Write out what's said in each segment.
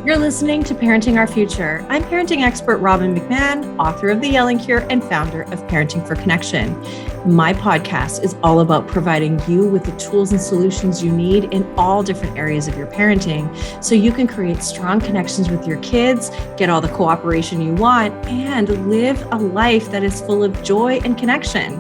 You're listening to Parenting Our Future. I'm parenting expert Robbin McManne, author of The Yelling Cure and founder of Parenting for Connection. My podcast is all about providing you with the tools and solutions you need in all different areas of your parenting so you can create strong connections with your kids, get all the cooperation you want, and live a life that is full of joy and connection.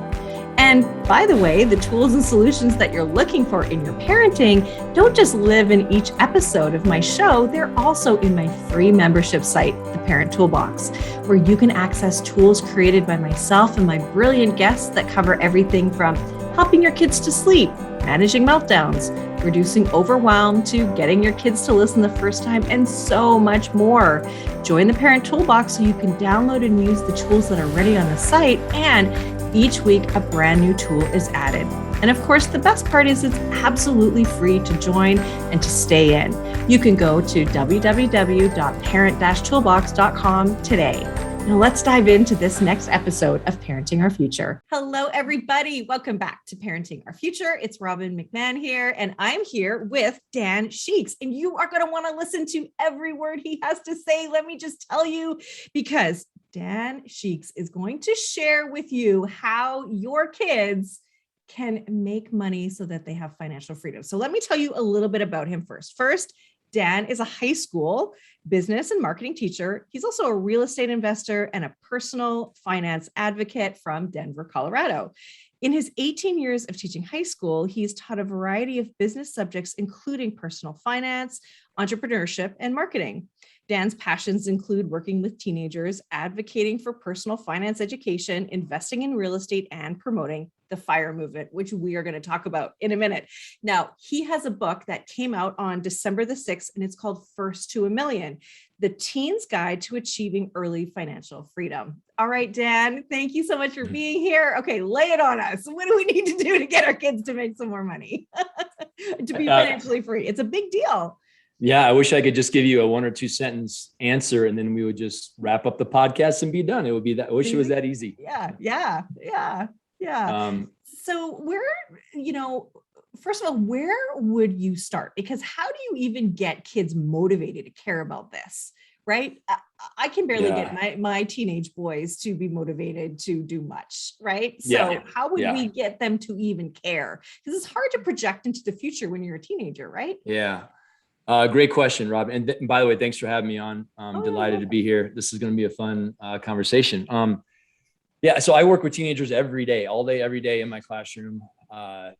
And by the way, the tools and solutions that you're looking for in your parenting don't just live in each episode of my show, they're also in my free membership site, The Parent Toolbox, where you can access tools created by myself and my brilliant guests that cover everything from helping your kids to sleep, managing meltdowns, reducing overwhelm, to getting your kids to listen the first time, and so much more. Join the Parent Toolbox so you can download and use the tools that are ready on the site, and each week, a brand new tool is added. And of course, the best part is it's absolutely free to join and to stay in. You can go to www.parent-toolbox.com today. Now let's dive into this next episode of Parenting Our Future. Hello, everybody. Welcome back to Parenting Our Future. It's Robbin McManne here, and I'm here with Dan Sheeks. And you are going to want to listen to every word he has to say. Let me just tell you, because Dan Sheeks is going to share with you how your kids can make money so that they have financial freedom. So let me tell you a little bit about him first. First, Dan is a high school business and marketing teacher. He's also a real estate investor and a personal finance advocate from Denver, Colorado. In his 18 years of teaching high school, he's taught a variety of business subjects, including personal finance, entrepreneurship, and marketing. Dan's passions include working with teenagers, advocating for personal finance education, investing in real estate, and promoting the FIRE movement, which we are going to talk about in a minute. Now, he has a book that came out on December the 6th, and it's called First to a Million, The Teen's Guide to Achieving Early Financial Freedom. All right, Dan, thank you so much for being here. Okay, lay it on us. What do we need to do to get our kids to make some more money, to be financially free? It's a big deal. Yeah, I wish I could just give you a 1 or 2 sentence answer and then we would just wrap up the podcast and be done. It would be that. I wish it was that easy. Yeah. So first of all, where would you start? Because how do you even get kids motivated to care about this, right? I can barely get my teenage boys to be motivated to do much, right? So how would we get them to even care? Because it's hard to project into the future when you're a teenager, right? Yeah. Great question, Rob. And by the way, thanks for having me on. I'm delighted to be here. This is going to be a fun conversation. So I work with teenagers every day, all day, every day in my classroom. I've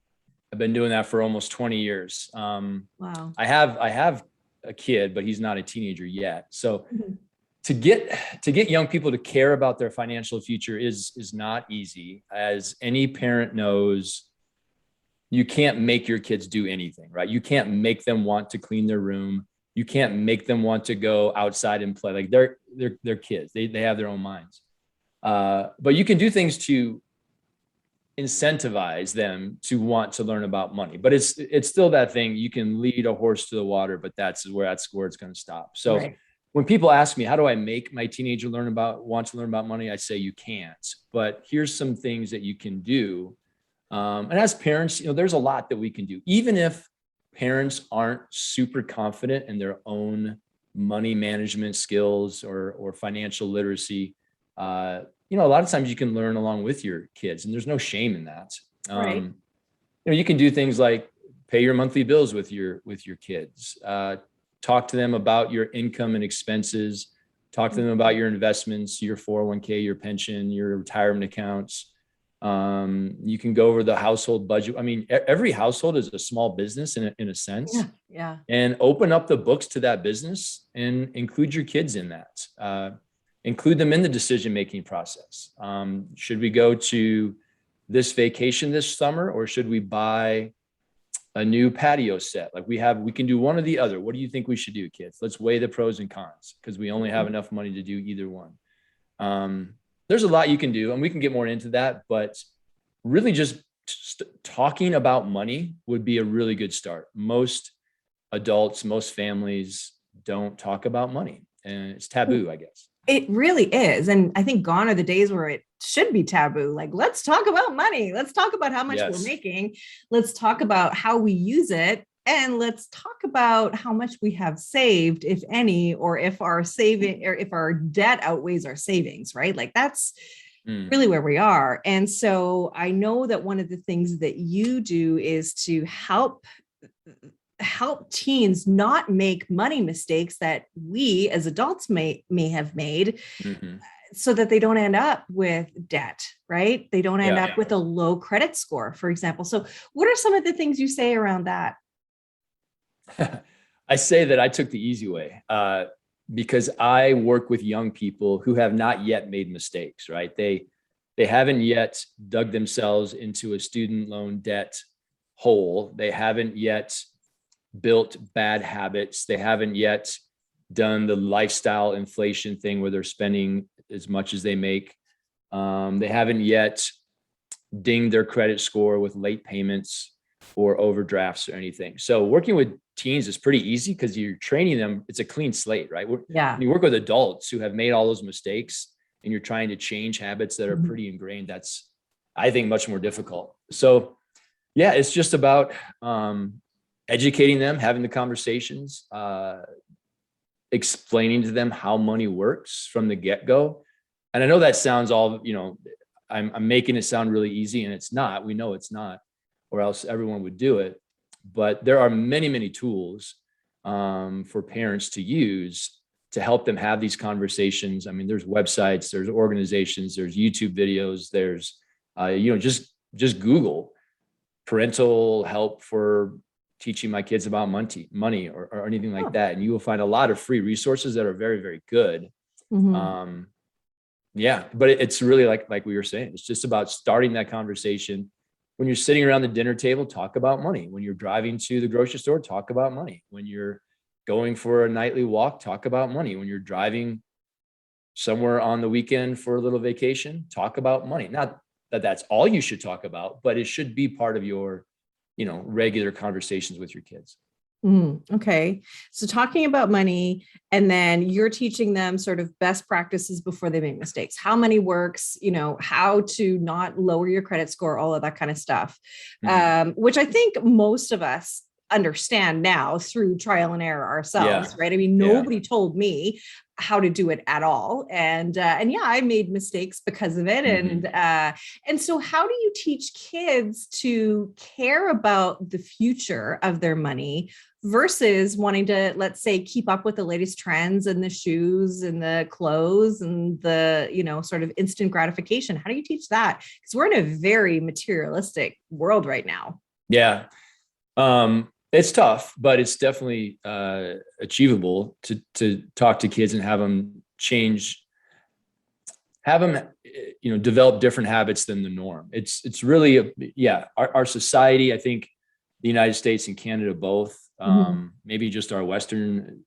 been doing that for almost 20 years. Wow. I have a kid, but he's not a teenager yet. So to get young people to care about their financial future is not easy. As any parent knows, you can't make your kids do anything, right? You can't make them want to clean their room. You can't make them want to go outside and play. Like they're kids. They have their own minds. But you can do things to incentivize them to want to learn about money. But it's still that thing. You can lead a horse to the water, but that's where it's going to stop. So when people ask me, how do I make my teenager want to learn about money? I say you can't. But here's some things that you can do. And as parents, there's a lot that we can do. Even if parents aren't super confident in their own money management skills or financial literacy, a lot of times you can learn along with your kids, and there's no shame in that. You can do things like pay your monthly bills with your kids, talk to them about your income and expenses, talk to them about your investments, your 401k, your pension, your retirement accounts. You can go over the household budget. I mean, every household is a small business in a sense. Yeah. And open up the books to that business and include your kids in that. Include them in the decision-making process. Should we go to this vacation this summer, or should we buy a new patio set? Like we can do one or the other. What do you think we should do, kids? Let's weigh the pros and cons, because we only have enough money to do either one. There's a lot you can do, and we can get more into that, but really just talking about money would be a really good start. Most adults, most families don't talk about money, and it's taboo, I guess. It really is. And I think gone are the days where it should be taboo. Like, let's talk about money. Let's talk about how much we're making. Let's talk about how we use it. and let's talk about how much we have saved, if any, or if our saving or if our debt outweighs our savings, right? Like that's really where we are. And so I know that one of the things that you do is to help teens not make money mistakes that we as adults may have made, so that they don't end up with debt, right? They don't end up with a low credit score, for example. So what are some of the things you say around that? I say that I took the easy way because I work with young people who have not yet made mistakes, right? They haven't yet dug themselves into a student loan debt hole. They haven't yet built bad habits. They haven't yet done the lifestyle inflation thing where they're spending as much as they make. They haven't yet dinged their credit score with late payments or overdrafts or anything. So working with teens is pretty easy because you're training them. It's a clean slate, right? Yeah. When you work with adults who have made all those mistakes and you're trying to change habits that are pretty ingrained, that's, I think, much more difficult. So yeah, it's just about educating them, having the conversations, explaining to them how money works from the get-go. And I know that sounds all, I'm making it sound really easy, and it's not. We know it's not, or else everyone would do it. But there are many, many tools for parents to use to help them have these conversations. I mean, there's websites, there's organizations, there's YouTube videos, there's, just Google parental help for teaching my kids about money or anything like that. And you will find a lot of free resources that are very, very good. But it's really like we were saying, it's just about starting that conversation. When you're sitting around the dinner table, talk about money. When you're driving to the grocery store, talk about money. When you're going for a nightly walk, talk about money. When you're driving somewhere on the weekend for a little vacation, talk about money. Not that that's all you should talk about, but it should be part of your, regular conversations with your kids. Okay. So talking about money, and then you're teaching them sort of best practices before they make mistakes, how money works, how to not lower your credit score, all of that kind of stuff, which I think most of us understand now through trial and error ourselves, right? I mean, nobody told me how to do it at all. And I made mistakes because of it. And so how do you teach kids to care about the future of their money versus wanting to, let's say, keep up with the latest trends and the shoes and the clothes and the, sort of instant gratification? How do you teach that? Because we're in a very materialistic world right now. Yeah. It's tough, but it's definitely achievable to talk to kids and have them develop different habits than the norm. It's really, our society, I think the United States and Canada both, maybe just our Western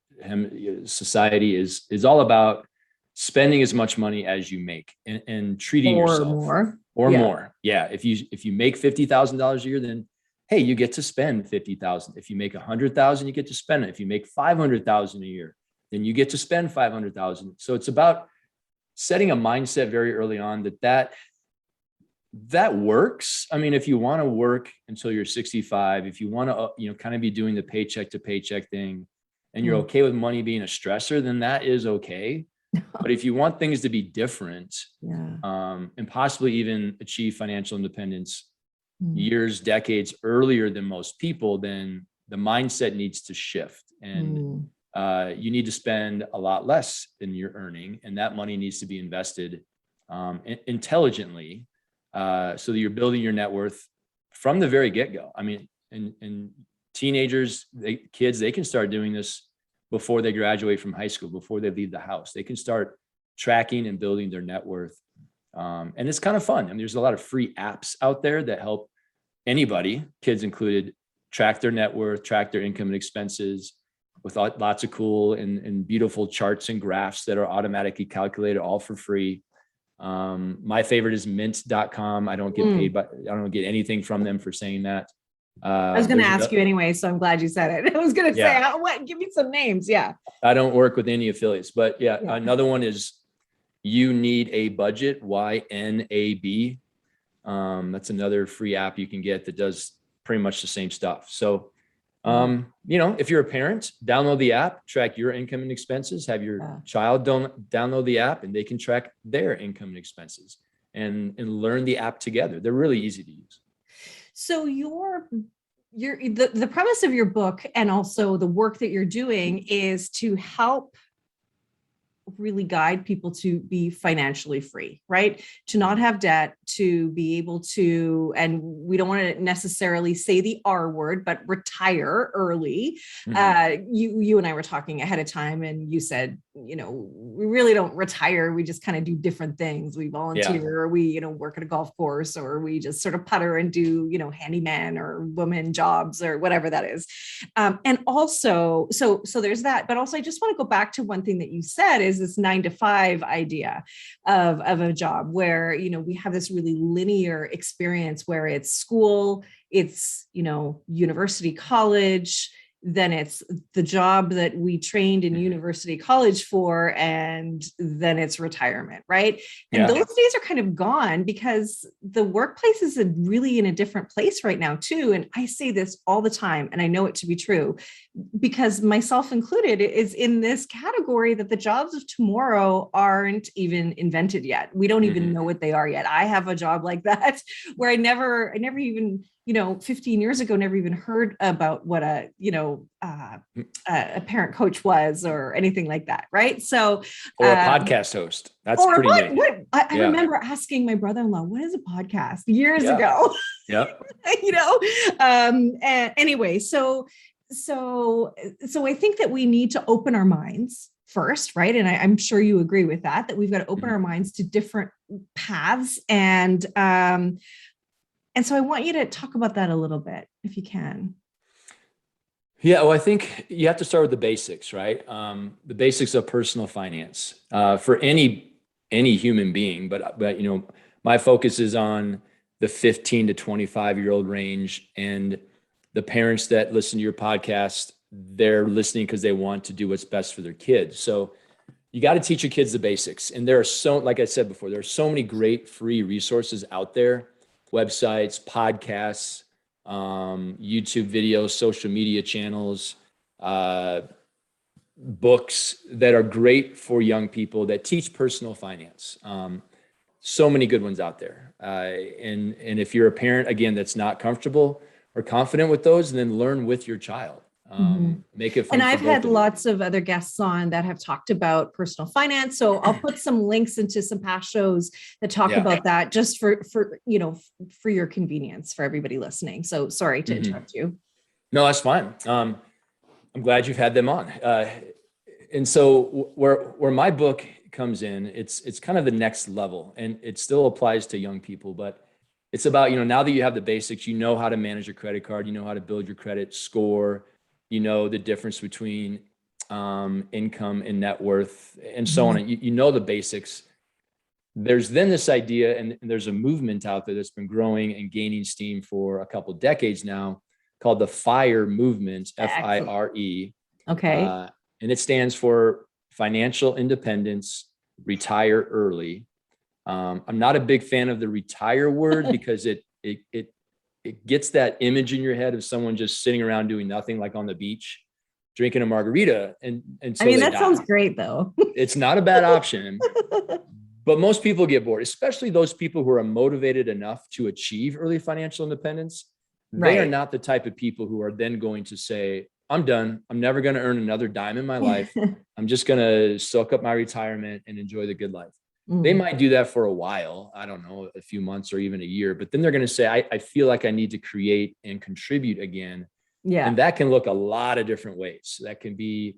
society is all about spending as much money as you make and treating yourself more. Yeah. If you make $50,000 a year, then hey, you get to spend $50,000. If you make $100,000, you get to spend it. If you make $500,000 a year, then you get to spend $500,000. So it's about setting a mindset very early on that works. I mean, if you want to work until you're 65, if you want to, kind of be doing the paycheck to paycheck thing, and you're okay with money being a stressor, then that is okay. But if you want things to be different, and possibly even achieve financial independence years, decades earlier than most people, then the mindset needs to shift, and you need to spend a lot less than you're earning, and that money needs to be invested intelligently, so that you're building your net worth from the very get-go. I mean, and teenagers, kids, they can start doing this before they graduate from high school, before they leave the house. They can start tracking and building their net worth, and it's kind of fun. I mean, there's a lot of free apps out there that help anybody, kids included, track their net worth, track their income and expenses with lots of cool and beautiful charts and graphs that are automatically calculated, all for free. My favorite is mint.com. I don't get paid, but I don't get anything from them for saying that. I was going to ask you anyway, so I'm glad you said it. I was going to say, what? Give me some names. Yeah. I don't work with any affiliates, but another one is You Need a Budget, YNAB. That's another free app you can get that does pretty much the same stuff. So If you're a parent, download the app, track your income and expenses, have your child download the app, and they can track their income and expenses and learn the app together. They're really easy to use. So the premise of your book and also the work that you're doing is to help really guide people to be financially free, right? To not have debt, to be able to, and we don't want to necessarily say the R word, but retire early. You and I were talking ahead of time, and you said, we really don't retire. We just kind of do different things. We volunteer, or we, work at a golf course, or we just sort of putter and do, handyman or woman jobs or whatever that is. And also, so there's that, but also I just want to go back to one thing that you said is this 9-to-5 idea of a job where, we have this really linear experience where it's school, it's, university, college, then it's the job that we trained in university, college for, and then it's retirement, right? And those days are kind of gone because the workplace is really in a different place right now too. And I say this all the time, and I know it to be true because myself included is in this category that the jobs of tomorrow aren't even invented yet. We don't even know what they are yet. I have a job like that where I never even 15 years ago, never even heard about what a parent coach was or anything like that. Right. So, or a podcast host. That's pretty neat. I remember asking my brother-in-law, what is a podcast years ago? Yep. And anyway, so I think that we need to open our minds first, right? And I'm sure you agree with that we've got to open our minds to different paths. And so I want you to talk about that a little bit, if you can. Yeah, well, I think you have to start with the basics, right? The basics of personal finance for any human being. But my focus is on the 15 to 25-year-old range, and the parents that listen to your podcast, they're listening because they want to do what's best for their kids. So you got to teach your kids the basics. And there are like I said before, there are so many great free resources out there. Websites, podcasts, YouTube videos, social media channels, books that are great for young people that teach personal finance. So many good ones out there. And if you're a parent, again, that's not comfortable or confident with those, then learn with your child. Make it fun. And I've had lots of other guests on that have talked about personal finance. So I'll put some links into some past shows that talk about that just for your convenience for everybody listening. So sorry to interrupt you. No, that's fine. I'm glad you've had them on. And so where my book comes in, it's kind of the next level, and it still applies to young people, but it's about, now that you have the basics, how to manage your credit card, how to build your credit score, the difference between income and net worth and so on. And the basics. There's then this idea, and there's a movement out there that's been growing and gaining steam for a couple of decades now called the FIRE movement, FIRE. Okay. And it stands for financial independence, retire early. I'm not a big fan of the retire word because it gets that image in your head of someone just sitting around doing nothing, like on the beach, drinking a margarita. And that sounds great though. It's not a bad option, but most people get bored, especially those people who are motivated enough to achieve early financial independence. They are not the type of people who are then going to say, I'm done. I'm never going to earn another dime in my life. I'm just going to soak up my retirement and enjoy the good life. They might do that for a while. I don't know, a few months or even a year, but then they're going to say, I feel like I need to create and contribute again. Yeah. And that can look a lot of different ways. That can be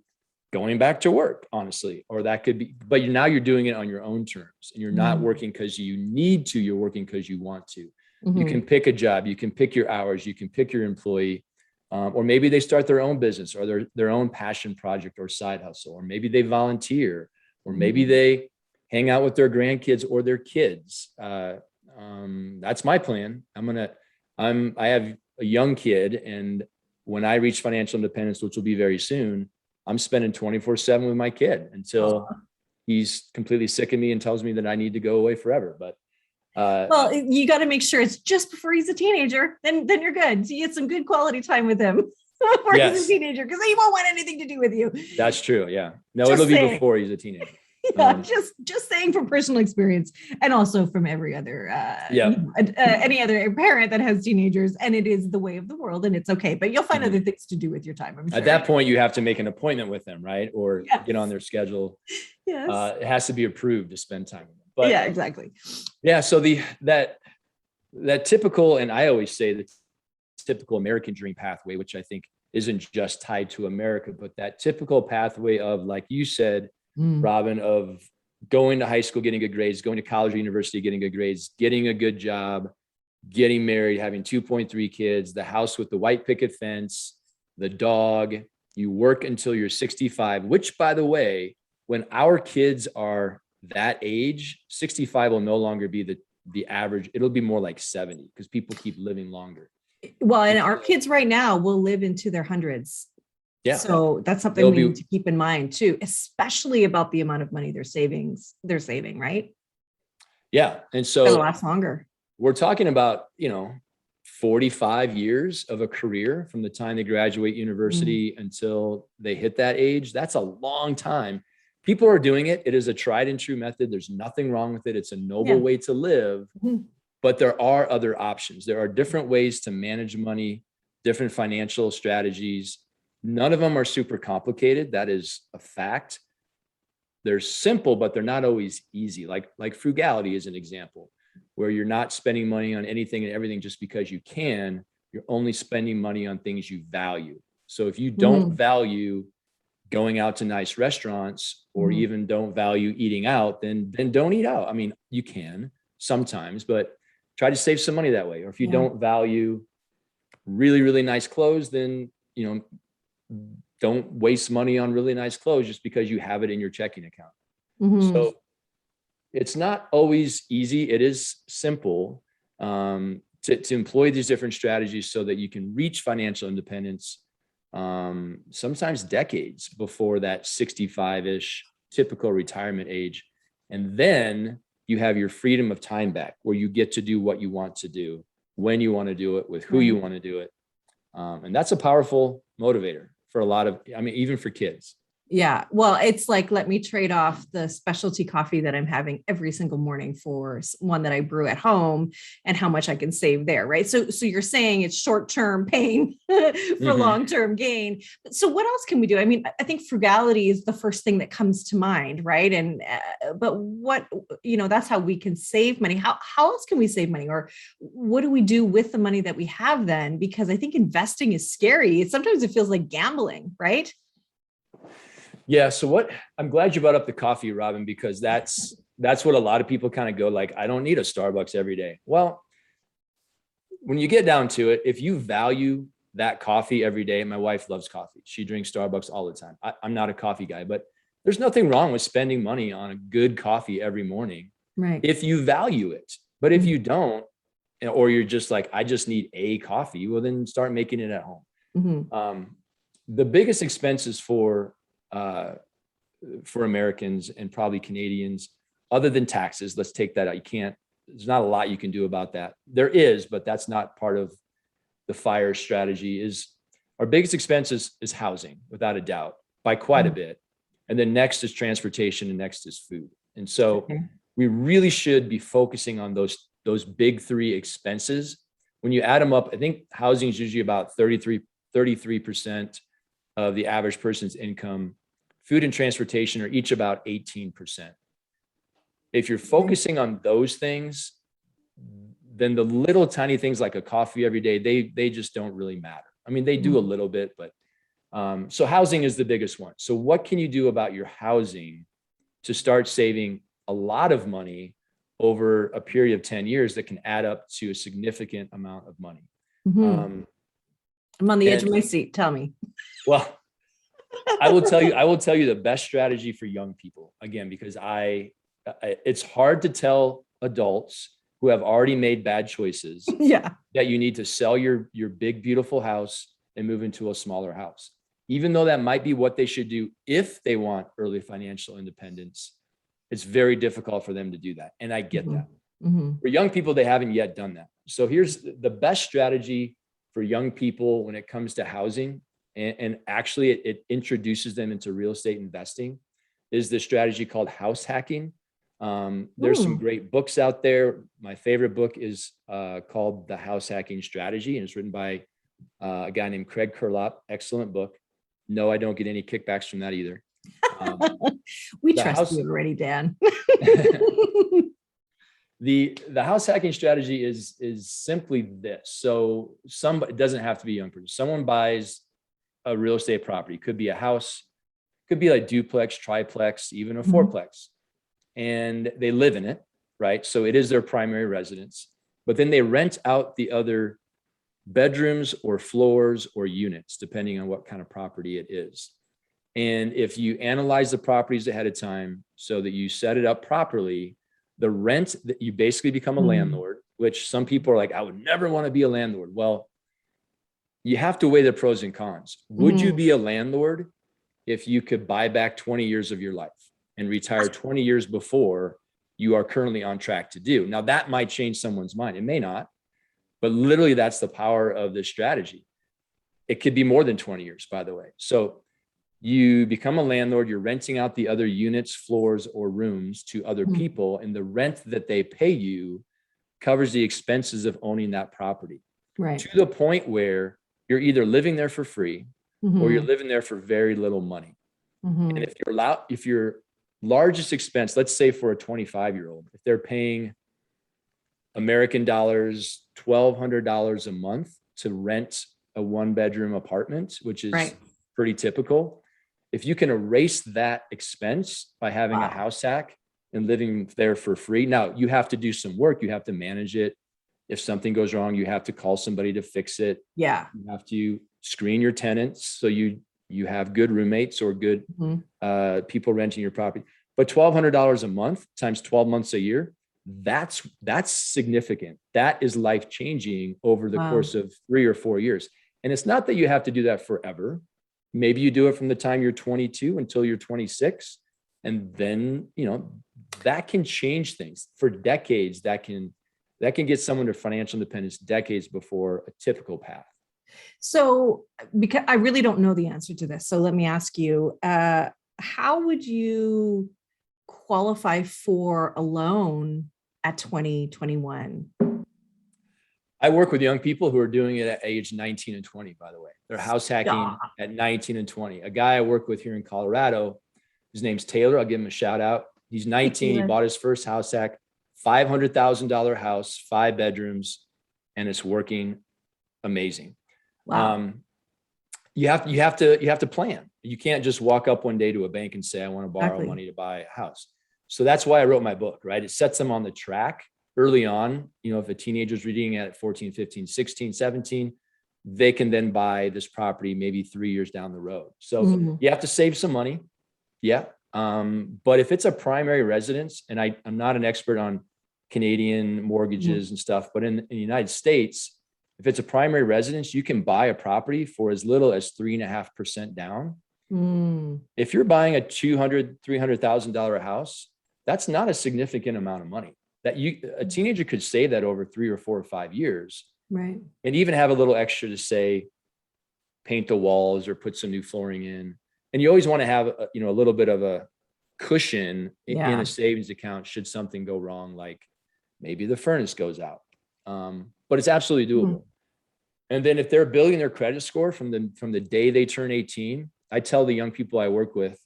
going back to work, honestly, or that could be, but now you're doing it on your own terms, and you're not working because you need to, you're working because you want to. You can pick a job, you can pick your hours, you can pick your employee, or maybe they start their own business or their own passion project or side hustle, or maybe they volunteer, or maybe they hang out with their grandkids or their kids. That's my plan. I have a young kid, and when I reach financial independence, which will be very soon, I'm spending 24/7 with my kid until he's completely sick of me and tells me that I need to go away forever. But well, you got to make sure it's just before he's a teenager. Then you're good. So you get some good quality time with him. before he's Yes. a teenager, because he won't want anything to do with you. That's true. Yeah. No, Just it'll be saying. before he's a teenager. Yeah, just saying from personal experience, and also from every other any other parent that has teenagers, and it is the way of the world, and it's okay. But you'll find other things to do with your time, I'm sure. At that point, you have to make an appointment with them, right? Or Yes. get on their schedule. Yes. It has to be approved to spend time with them. But yeah, exactly. Yeah. So that typical, and I always say the typical American dream pathway, which I think isn't just tied to America, but that typical pathway of, like you said, Robbin, of going to high school, getting good grades, going to college or university, getting good grades, getting a good job, getting married, having 2.3 kids, the house with the white picket fence, the dog, you work until you're 65, which, by the way, when our kids are that age, 65 will no longer be the average. It'll be more like 70 because people keep living longer. Well, and our kids right now will live into their hundreds. Yeah. So that's something we need to keep in mind too, especially about the amount of money they're saving, right? Yeah. And so it'll last longer. We're talking about, 45 years of a career from the time they graduate university until they hit that age. That's a long time. People are doing it. It is a tried and true method. There's nothing wrong with it. It's a noble way to live, but there are other options. There are different ways to manage money, different financial strategies. None of them are super complicated. That is a fact. They're simple, but they're not always easy. Like frugality is an example, where you're not spending money on anything and everything just because you can. You're only spending money on things you value. So if you don't value going out to nice restaurants, or even don't value eating out, then don't eat out. I mean, you can sometimes, but try to save some money that way. Or if you don't value really, really nice clothes, then, don't waste money on really nice clothes just because you have it in your checking account. So it's not always easy. It is simple to employ these different strategies so that you can reach financial independence, sometimes decades before that 65-ish typical retirement age. And then you have your freedom of time back, where you get to do what you want to do, when you want to do it, with who you want to do it. And that's a powerful motivator for a lot of, even for kids. Yeah. Well, it's like, let me trade off the specialty coffee that I'm having every single morning for one that I brew at home, and how much I can save there. Right. So you're saying it's short-term pain for long-term gain. So what else can we do? I mean, I think frugality is the first thing that comes to mind. Right. And, but what, that's how we can save money. How else can we save money? Or what do we do with the money that we have then? Because I think investing is scary. Sometimes it feels like gambling, right? Yeah. So I'm glad you brought up the coffee, Robbin, because that's what a lot of people kind of go like, I don't need a Starbucks every day. Well, when you get down to it, if you value that coffee every day, my wife loves coffee. She drinks Starbucks all the time. I'm not a coffee guy, but there's nothing wrong with spending money on a good coffee every morning, right? If you value it. But if you don't, or you're just like, I just need a coffee, well, then start making it at home. The biggest expenses for Americans, and probably Canadians, other than taxes, let's take that out. There's not a lot you can do about that. There is, but that's not part of the FIRE strategy. Our biggest expense is housing, without a doubt, by quite a bit. And then next is transportation, and next is food. And so we really should be focusing on those big three expenses. When you add them up, I think housing is usually about 33% of the average person's income. Food and transportation are each about 18%. If you're focusing on those things, then the little tiny things like a coffee every day, they just don't really matter. I mean, they do a little bit, but so housing is the biggest one. So what can you do about your housing to start saving a lot of money over a period of 10 years that can add up to a significant amount of money? I'm on the edge of my seat. Tell me. Well, I will tell you the best strategy for young people, again, because it's hard to tell adults who have already made bad choices that you need to sell your big, beautiful house and move into a smaller house. Even though that might be what they should do if they want early financial independence, it's very difficult for them to do that. And I get that. For young people, they haven't yet done that. So here's the best strategy for young people when it comes to housing, and actually it introduces them into real estate investing, is the strategy called house hacking. There's some great books out there. My favorite book is called The House Hacking Strategy, and it's written by a guy named Craig Curlop. Excellent book. No, I don't get any kickbacks from that either. We trust you already, Dan. The house hacking strategy is simply this. So somebody, it doesn't have to be a young person. Someone buys a real estate property. Could be a house, could be like duplex, triplex, even a fourplex. And they live in it, right? So it is their primary residence. But then they rent out the other bedrooms or floors or units, depending on what kind of property it is. And if you analyze the properties ahead of time so that you set it up properly, the rent that you basically become a landlord, which some people are like, I would never want to be a landlord. Well, you have to weigh the pros and cons. Would you be a landlord if you could buy back 20 years of your life and retire 20 years before you are currently on track to do? Now, that might change someone's mind. It may not, but literally that's the power of this strategy. It could be more than 20 years, by the way. So you become a landlord, you're renting out the other units, floors, or rooms to other people, and the rent that they pay you covers the expenses of owning that property. Right. To the point where you're either living there for free or you're living there for very little money. And if your largest expense, let's say for a 25-year-old, if they're paying American dollars, $1,200 a month to rent a one-bedroom apartment, which is pretty typical. If you can erase that expense by having a house hack and living there for free, now you have to do some work. You have to manage it. If something goes wrong, you have to call somebody to fix it. Yeah. You have to screen your tenants so you have good roommates or good people renting your property. But $1,200 a month times 12 months a year, that's significant. That is life-changing over the course of 3 or 4 years. And it's not that you have to do that forever. Maybe you do it from the time you're 22 until you're 26. And then, that can change things for decades. That can get someone to financial independence decades before a typical path. So, because I really don't know the answer to this, so let me ask you, how would you qualify for a loan at 20, 21? I work with young people who are doing it at age 19 and 20, by the way. They're house hacking at 19 and 20. A guy I work with here in Colorado, his name's Taylor. I'll give him a shout out. He's 19. He bought his first house hack, $500,000 house, 5 bedrooms, and it's working amazing. Wow. You have to plan. You can't just walk up one day to a bank and say, I want to borrow money to buy a house. So that's why I wrote my book, right? It sets them on the track early on. If a teenager's reading at 14, 15, 16, 17, they can then buy this property maybe 3 years down the road. So you have to save some money. Yeah. But if it's a primary residence, and I'm not an expert on Canadian mortgages and stuff, but in the United States, if it's a primary residence, you can buy a property for as little as 3.5% down. If you're buying a $200,000, $300,000 house, that's not a significant amount of money. That a teenager could save that over 3 or 4 or 5 years, right? And even have a little extra to say, paint the walls or put some new flooring in. And you always want to have a little bit of a cushion in a savings account should something go wrong, like maybe the furnace goes out. But it's absolutely doable. And then if they're building their credit score from the day they turn 18, I tell the young people I work with,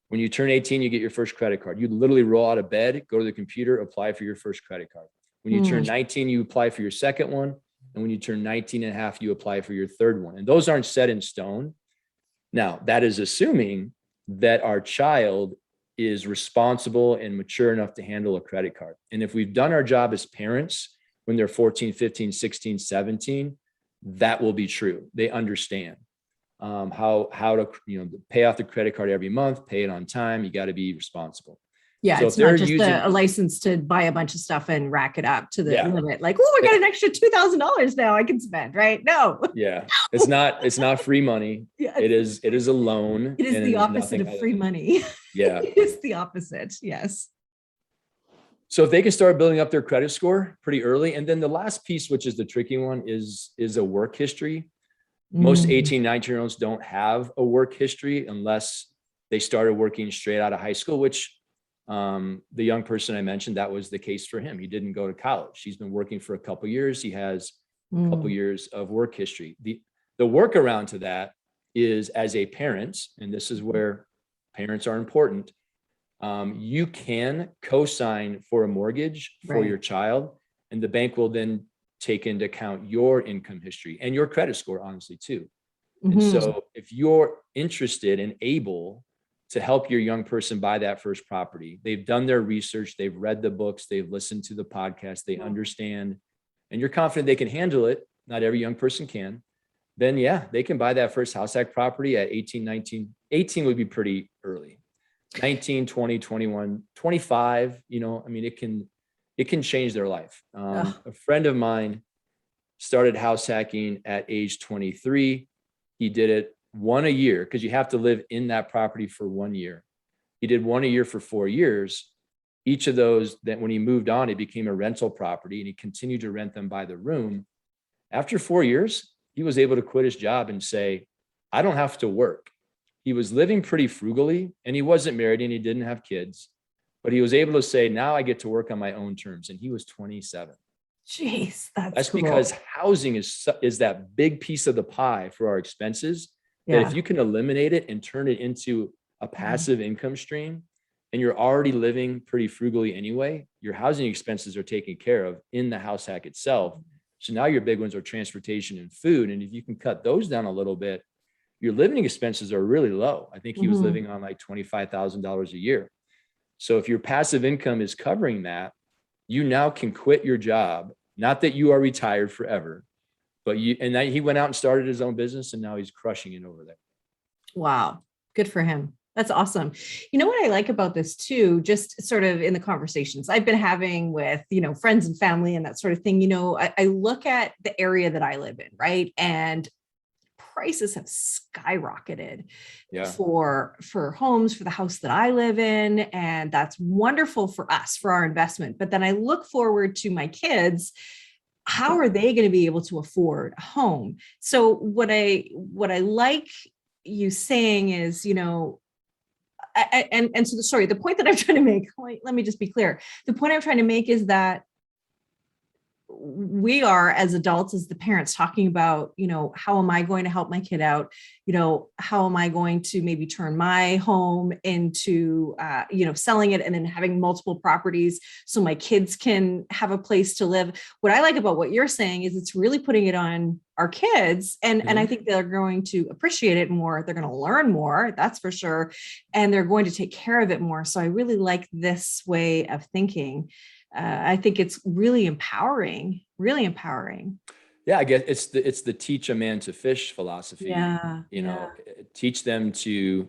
when you turn 18, you get your first credit card. You literally roll out of bed, go to the computer, apply for your first credit card. When you turn 19, you apply for your second one. And when you turn 19 and a half, you apply for your third one. And those aren't set in stone. Now, that is assuming that our child is responsible and mature enough to handle a credit card. And if we've done our job as parents when they're 14, 15, 16, 17, that will be true. They understand how to pay off the credit card every month, pay it on time. You got to be responsible. Yeah, so it's not just a license to buy a bunch of stuff and rack it up to the limit. Like, oh, I got an extra $2,000 now I can spend, right? No. Yeah, it's not free money. Yeah, it is a loan. It is the opposite of free money. Yeah, it's the opposite. Yes. So if they can start building up their credit score pretty early, and then the last piece, which is the tricky one, is a work history. Most 18, 19-year-olds don't have a work history unless they started working straight out of high school, which the young person I mentioned, that was the case for him. He didn't go to college. He's been working for a couple of years. He has a couple of years of work history. The workaround to that is, as a parent, and this is where parents are important, you can co-sign for a mortgage for your child, and the bank will then take into account your income history and your credit score, honestly, too. And so if you're interested and able to help your young person buy that first property, they've done their research, they've read the books, they've listened to the podcast, they understand, and you're confident they can handle it. Not every young person can. Then yeah, they can buy that first house hack property at 18, 19. 18 would be pretty early. 19, 20, 21, 25, I mean, it can change their life. A friend of mine started house hacking at age 23. He did it one a year, because you have to live in that property for 1 year. He did one a year for 4 years. Each of those, that when he moved on, it became a rental property, and he continued to rent them by the room. After 4 years, he was able to quit his job and say, I don't have to work. He was living pretty frugally, and he wasn't married, and he didn't have kids, but he was able to say, now I get to work on my own terms. And he was 27. Jeez, that's cool. Because housing is that big piece of the pie for our expenses. That if you can eliminate it and turn it into a passive income stream, and you're already living pretty frugally anyway, your housing expenses are taken care of in the house hack itself. So now your big ones are transportation and food. And if you can cut those down a little bit, your living expenses are really low. I think he was living on like $25,000 a year. So if your passive income is covering that, you now can quit your job. Not that you are retired forever, but he went out and started his own business, and now he's crushing it over there. Wow. Good for him. That's awesome. You know what I like about this too, just sort of in the conversations I've been having with, friends and family and that sort of thing, I look at the area that I live in, right? And prices have skyrocketed for homes, for the house that I live in. And that's wonderful for us, for our investment. But then I look forward to my kids. How are they going to be able to afford a home? So what I like you saying is, the point that I'm trying to make, let me just be clear. The point I'm trying to make is that we are, as adults, as the parents, talking about, how am I going to help my kid out? How am I going to maybe turn my home into, selling it and then having multiple properties so my kids can have a place to live. What I like about what you're saying is it's really putting it on our kids. And I think they're going to appreciate it more. They're going to learn more, that's for sure. And they're going to take care of it more. So I really like this way of thinking. I think it's really empowering, really empowering. Yeah, I guess it's the teach a man to fish philosophy. Teach them to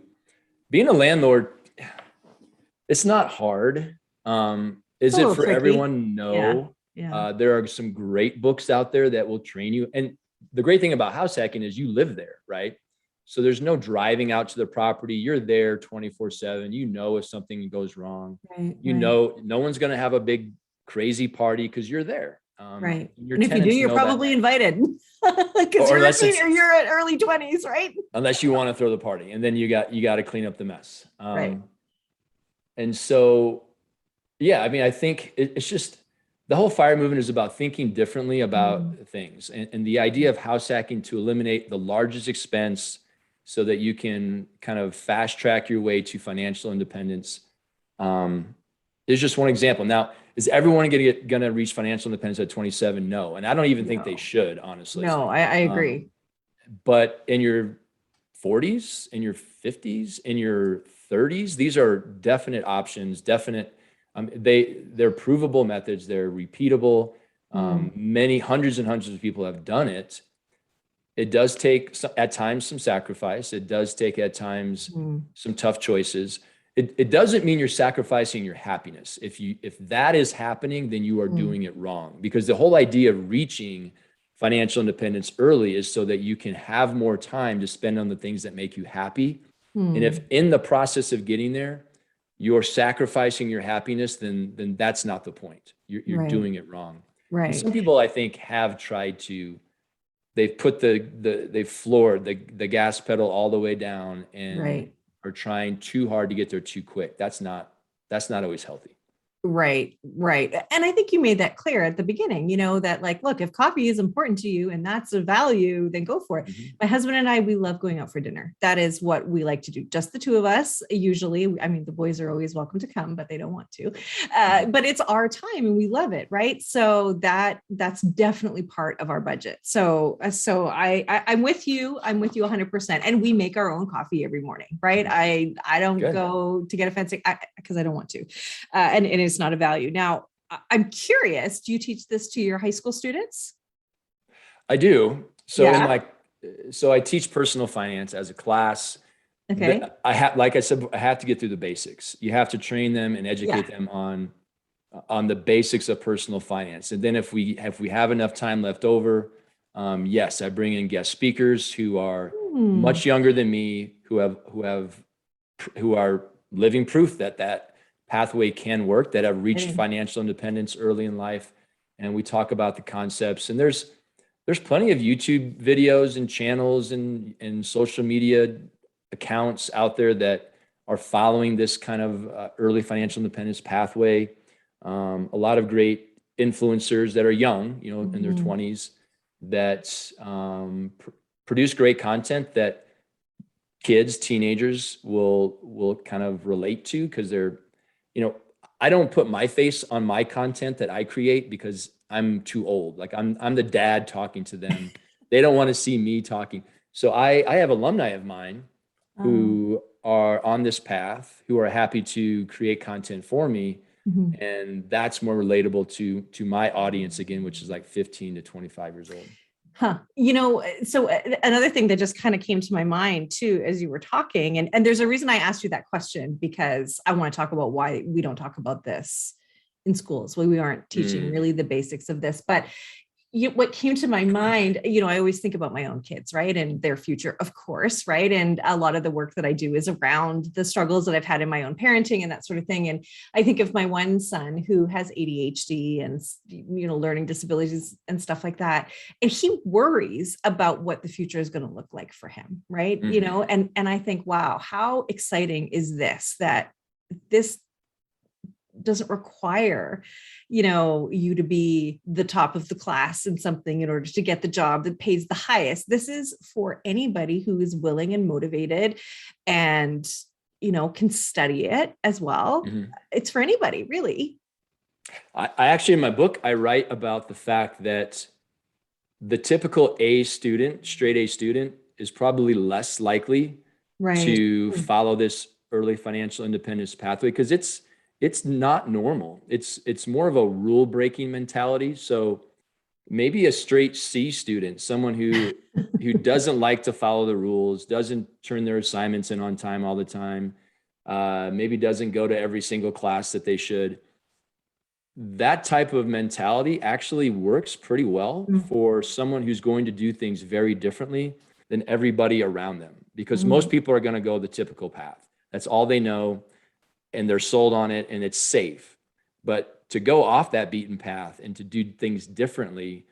being a landlord. It's not hard. Is it for tricky. Everyone? No. Yeah. There are some great books out there that will train you. And the great thing about house hacking is you live there, right? So there's no driving out to the property. You're there 24/7. If something goes wrong, no one's going to have a big crazy party because you're there. Right. And if you do, you're probably invited because you're at early 20s, right? Unless you want to throw the party, and then you got to clean up the mess. Right. And so, I think it's just the whole FIRE movement is about thinking differently about things, and the idea of house hacking to eliminate the largest expense so that you can kind of fast track your way to financial independence is just one example. Now, is everyone going to reach financial independence at 27? No. And I don't even think they should, honestly. No, I agree. But in your 40s, in your 50s, in your 30s, these are definite options, they're provable methods. They're repeatable. Many hundreds and hundreds of people have done it. It does take at times some sacrifice. It does take at times some tough choices. It doesn't mean you're sacrificing your happiness. If that is happening, then you are doing it wrong, because the whole idea of reaching financial independence early is so that you can have more time to spend on the things that make you happy. And if in the process of getting there, you're sacrificing your happiness, then that's not the point. You're doing it wrong. And some people, I think, have tried to, they've put they've floored the gas pedal all the way down and are trying too hard to get there too quick. That's not always healthy. Right. And I think you made that clear at the beginning, that like, look, if coffee is important to you and that's a value, then go for it. Mm-hmm. My husband and I, we love going out for dinner. That is what we like to do. Just the two of us. Usually, I mean, the boys are always welcome to come, but they don't want to, but it's our time and we love it. Right. So that's definitely part of our budget. So I'm with you. I'm with you 100%. And we make our own coffee every morning. Right. I don't go to get a fancy because I don't want to. And it's not a value. Now, I'm curious, do you teach this to your high school students? I do. So I teach personal finance as a class. Okay. Like I said, I have to get through the basics. You have to train them and educate them on the basics of personal finance. And then if we have enough time left over, yes, I bring in guest speakers who are much younger than me, who are living proof that pathway can work, that have reached financial independence early in life. And we talk about the concepts, and there's plenty of YouTube videos and channels and social media accounts out there that are following this kind of early financial independence pathway. A lot of great influencers that are young, in their 20s, that produce great content that kids, teenagers will kind of relate to, because they're, I don't put my face on my content that I create because I'm too old. Like I'm the dad talking to them. They don't want to see me talking. So I have alumni of mine who are on this path, who are happy to create content for me. Mm-hmm. And that's more relatable to my audience again, which is like 15 to 25 years old. Huh. So another thing that just kind of came to my mind too, as you were talking, and there's a reason I asked you that question, because I want to talk about why we don't talk about this in schools. Well, we aren't teaching really the basics of this, but what came to my mind, I always think about my own kids, right? And their future, of course, right? And a lot of the work that I do is around the struggles that I've had in my own parenting and that sort of thing. And I think of my one son who has ADHD and, learning disabilities and stuff like that. And he worries about what the future is going to look like for him, right? Mm-hmm. And I think, wow, how exciting is this, that this doesn't require, you to be the top of the class in something in order to get the job that pays the highest. This is for anybody who is willing and motivated and, can study it as well. Mm-hmm. It's for anybody, really. I actually, in my book, I write about the fact that the typical straight A student is probably less likely to follow this early financial independence pathway, because it's not normal. It's more of a rule breaking mentality. So maybe a straight C student, someone who doesn't like to follow the rules, doesn't turn their assignments in on time all the time, maybe doesn't go to every single class that they should. That type of mentality actually works pretty well for someone who's going to do things very differently than everybody around them, because most people are going to go the typical path. That's all they know, and they're sold on it, and it's safe. But to go off that beaten path and to do things differently,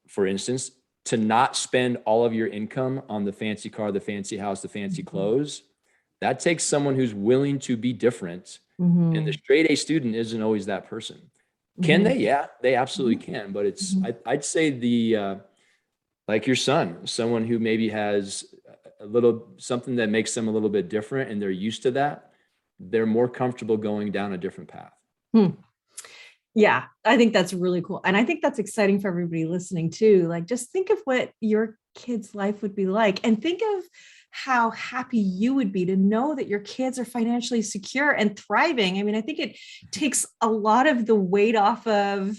for instance, to not spend all of your income on the fancy car, the fancy house, the fancy clothes, that takes someone who's willing to be different. Mm-hmm. And the straight A student isn't always that person. Mm-hmm. Can they? Yeah, they absolutely can. But it's, I'd say like your son, someone who maybe has something that makes them a little bit different, and they're used to that, they're more comfortable going down a different path. Yeah, I think that's really cool. And I think that's exciting for everybody listening too. Like, just think of what your kid's life would be like, and think of how happy you would be to know that your kids are financially secure and thriving. I mean, I think it takes a lot of the weight off of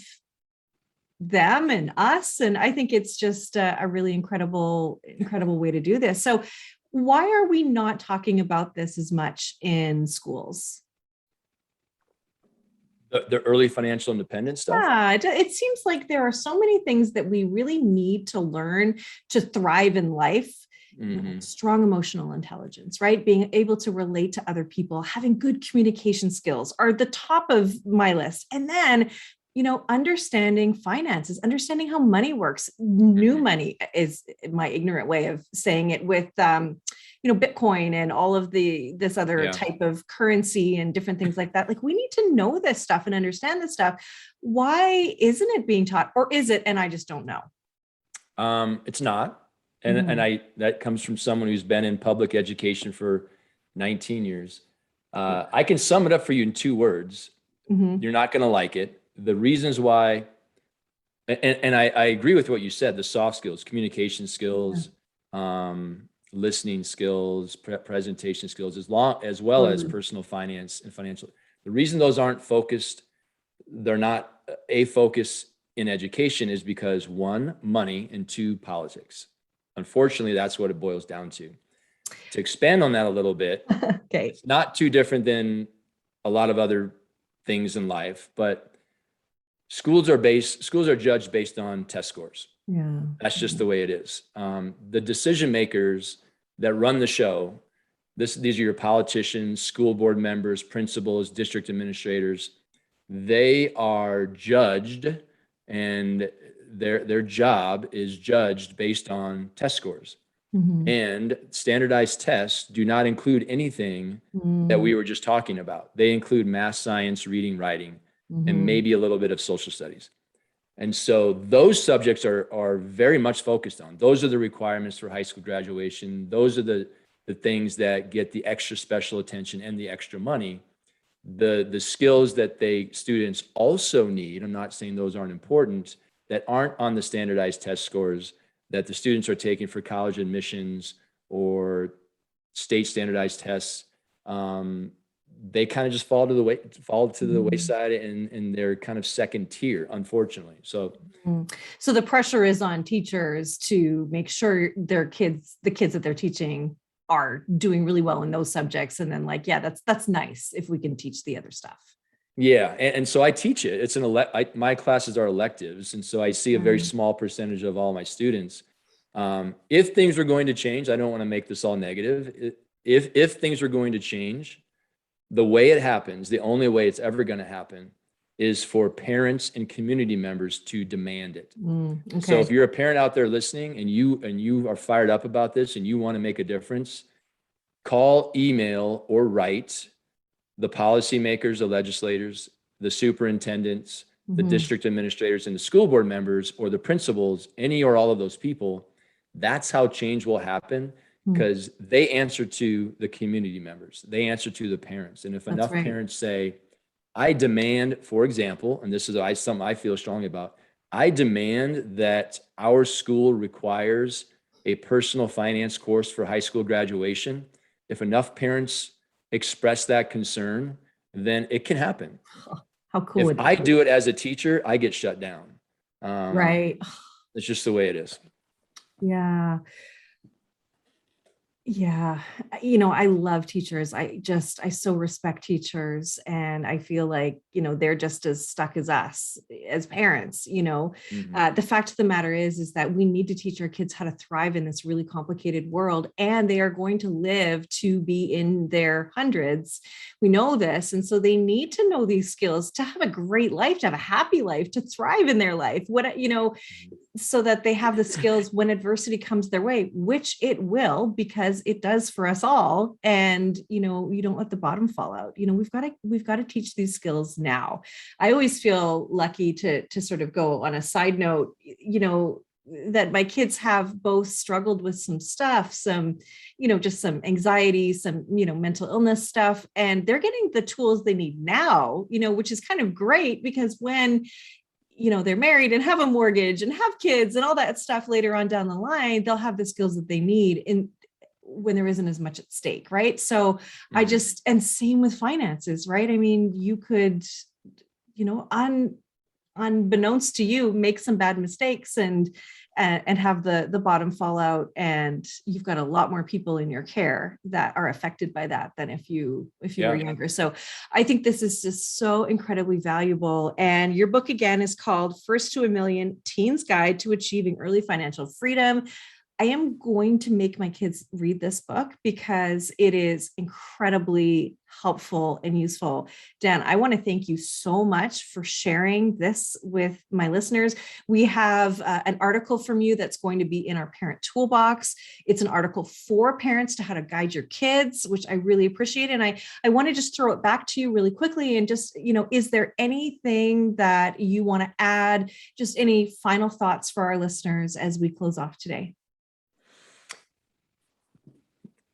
them and us. And I think it's just a really incredible way to do this. So why are we not talking about this as much in schools? The early financial independence stuff? Yeah, it seems like there are so many things that we really need to learn to thrive in life strong emotional intelligence, right? Being able to relate to other people, having good communication skills are the top of my list. And then, understanding finances, understanding how money works. New money is my ignorant way of saying it, with Bitcoin and all of this other type of currency and different things like that. Like, we need to know this stuff and understand this stuff. Why isn't it being taught, or is it? And I just don't know. It's not. And that comes from someone who's been in public education for 19 years. I can sum it up for you in 2 words. You're not going to like it. The reasons why, and I agree with what you said, the soft skills, communication skills, listening skills, presentation skills, as well as personal finance and financial. The reason those aren't focused, they're not a focus in education, is because 1, money, and 2, politics. Unfortunately, that's what it boils down to. To expand on that a little bit, it's not too different than a lot of other things in life, but schools are judged based on test scores. Yeah, that's just the way it is. The decision makers that run the show, these are your politicians, school board members, principals, district administrators. They are judged, and their job is judged based on test scores. And standardized tests do not include anything that we were just talking about. They include math, science, reading, writing, and maybe a little bit of social studies. And so those subjects are very much focused on. Those are the requirements for high school graduation. Those are the things that get the extra special attention and the extra money. The skills that students also need, I'm not saying those aren't important, that aren't on the standardized test scores that the students are taking for college admissions or state standardized tests, they kind of just fall to the wayside, and they're kind of second tier, unfortunately. So the pressure is on teachers to make sure the kids that they're teaching are doing really well in those subjects. And then that's nice if we can teach the other stuff. Yeah. And so I teach it. It's my classes are electives. And so I see a very small percentage of all my students. If things are going to change, I don't want to make this all negative. If things are going to change, the way it happens, the only way it's ever going to happen, is for parents and community members to demand it. So if you're a parent out there listening and you are fired up about this and you want to make a difference, call, email, or write the policymakers, the legislators, the superintendents, the district administrators, and the school board members, or the principals, any or all of those people. That's how change will happen, because they answer to the community members. They answer to the parents. And if enough parents say, I demand, for example, and this is something I feel strongly about, I demand that our school requires a personal finance course for high school graduation. If enough parents express that concern, then it can happen. How cool. If I do it as a teacher, I get shut down. Right. It's just the way it is. Yeah. Yeah. I love teachers. I so respect teachers, and I feel like, they're just as stuck as us as parents. The fact of the matter is that we need to teach our kids how to thrive in this really complicated world, and they are going to live to be in their hundreds. We know this. And so they need to know these skills to have a great life, to have a happy life, to thrive in their life, so that they have the skills when adversity comes their way, which it will, because it does for us all. And, you don't let the bottom fall out. We've got to teach these skills now. I always feel lucky to sort of go on a side note, that my kids have both struggled with some stuff, some, just some anxiety, some, mental illness stuff, and they're getting the tools they need now, which is kind of great, because when they're married and have a mortgage and have kids and all that stuff later on down the line, they'll have the skills that they need when there isn't as much at stake. Right. So and same with finances, right? I mean, you could, unbeknownst to you, make some bad mistakes and have the bottom fall out, and you've got a lot more people in your care that are affected by that than if you were younger. So I think this is just so incredibly valuable. And your book again is called First to a Million: Teens Guide to Achieving Early Financial Freedom. I am going to make my kids read this book because it is incredibly helpful and useful. Dan, I want to thank you so much for sharing this with my listeners. We have an article from you that's going to be in our parent toolbox. It's an article for parents to how to guide your kids, which I really appreciate. And I want to just throw it back to you really quickly and just, is there anything that you want to add? Just any final thoughts for our listeners as we close off today?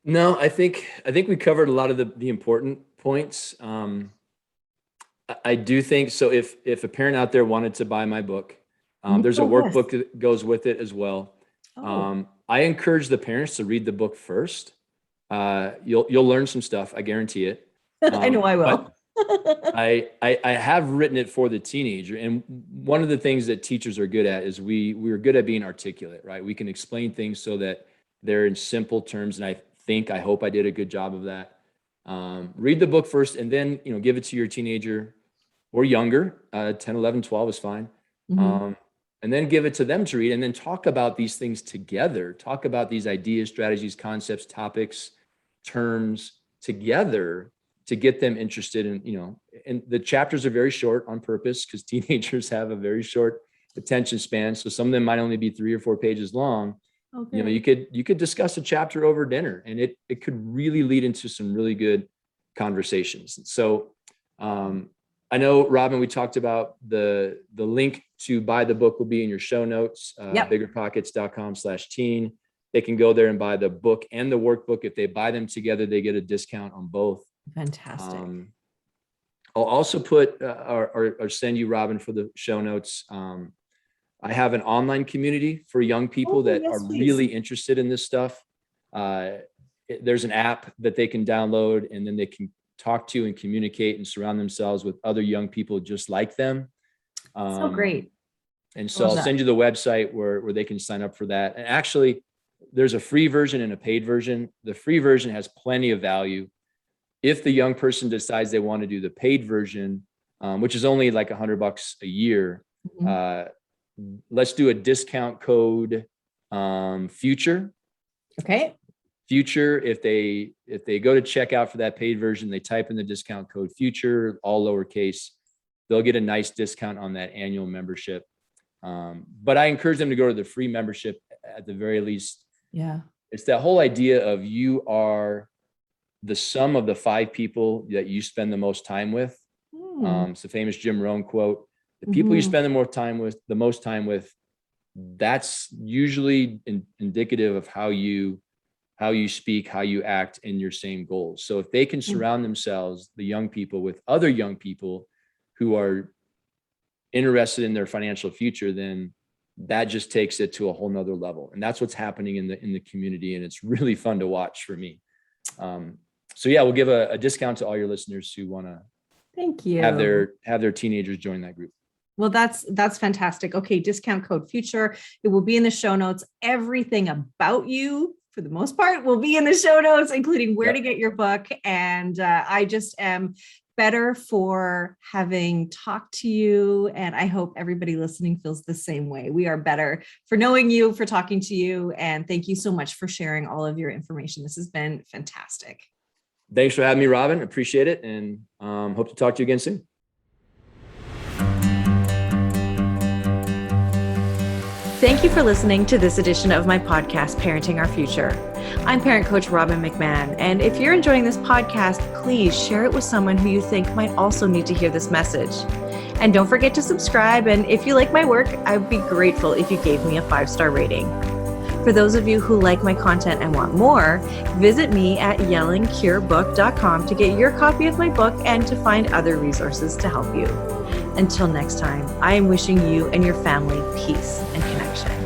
No, I think we covered a lot of the important points. I do think so. If a parent out there wanted to buy my book, there's a workbook that goes with it as well. I encourage the parents to read the book first. You'll learn some stuff. I guarantee it. I know I will. I have written it for the teenager. And one of the things that teachers are good at is we're good at being articulate, right? We can explain things so that they're in simple terms. And I hope I did a good job of that. Read the book first and then, give it to your teenager or younger, 10, 11, 12 is fine. Mm-hmm. And then give it to them to read and then talk about these things together. Talk about these ideas, strategies, concepts, topics, terms together to get them interested in, and the chapters are very short on purpose because teenagers have a very short attention span. So some of them might only be 3 or 4 pages long. Okay. You could discuss a chapter over dinner and it could really lead into some really good conversations. So I know, Robbin, we talked about the link to buy the book will be in your show notes, biggerpockets.com/teen. They can go there and buy the book and the workbook. If they buy them together, they get a discount on both. Fantastic. I'll also put or send you, Robbin, for the show notes. I have an online community for young people that are really interested in this stuff. There's an app that they can download and then they can talk to and communicate and surround themselves with other young people just like them. So great. And so I'll send you the website where they can sign up for that. And actually, there's a free version and a paid version. The free version has plenty of value. If the young person decides they want to do the paid version, which is only like $100 a year, let's do a discount code, future. Okay. Future. If they go to checkout for that paid version, they type in the discount code future, all lowercase, they'll get a nice discount on that annual membership. But I encourage them to go to the free membership at the very least. Yeah. It's that whole idea of you are the sum of the 5 people that you spend the most time with. It's a famous Jim Rohn quote. The people you spend the most time with, that's usually indicative of how you speak, how you act in your same goals. So if they can surround themselves, the young people, with other young people who are interested in their financial future, then that just takes it to a whole nother level. And that's what's happening in the community. And it's really fun to watch for me. So yeah, we'll give a discount to all your listeners who want to have their teenagers join that group. Well, that's fantastic. Okay. Discount code future. It will be in the show notes. Everything about you, for the most part, will be in the show notes, including where to get your book. And I just am better for having talked to you. And I hope everybody listening feels the same way. We are better for knowing you, for talking to you. And thank you so much for sharing all of your information. This has been fantastic. Thanks for having me, Robbin. Appreciate it. And hope to talk to you again soon. Thank you for listening to this edition of my podcast, Parenting Our Future. I'm parent coach Robbin McManne, and if you're enjoying this podcast, please share it with someone who you think might also need to hear this message. And don't forget to subscribe, and if you like my work, I would be grateful if you gave me a 5-star rating. For those of you who like my content and want more, visit me at yellingcurebook.com to get your copy of my book and to find other resources to help you. Until next time, I am wishing you and your family peace and connection.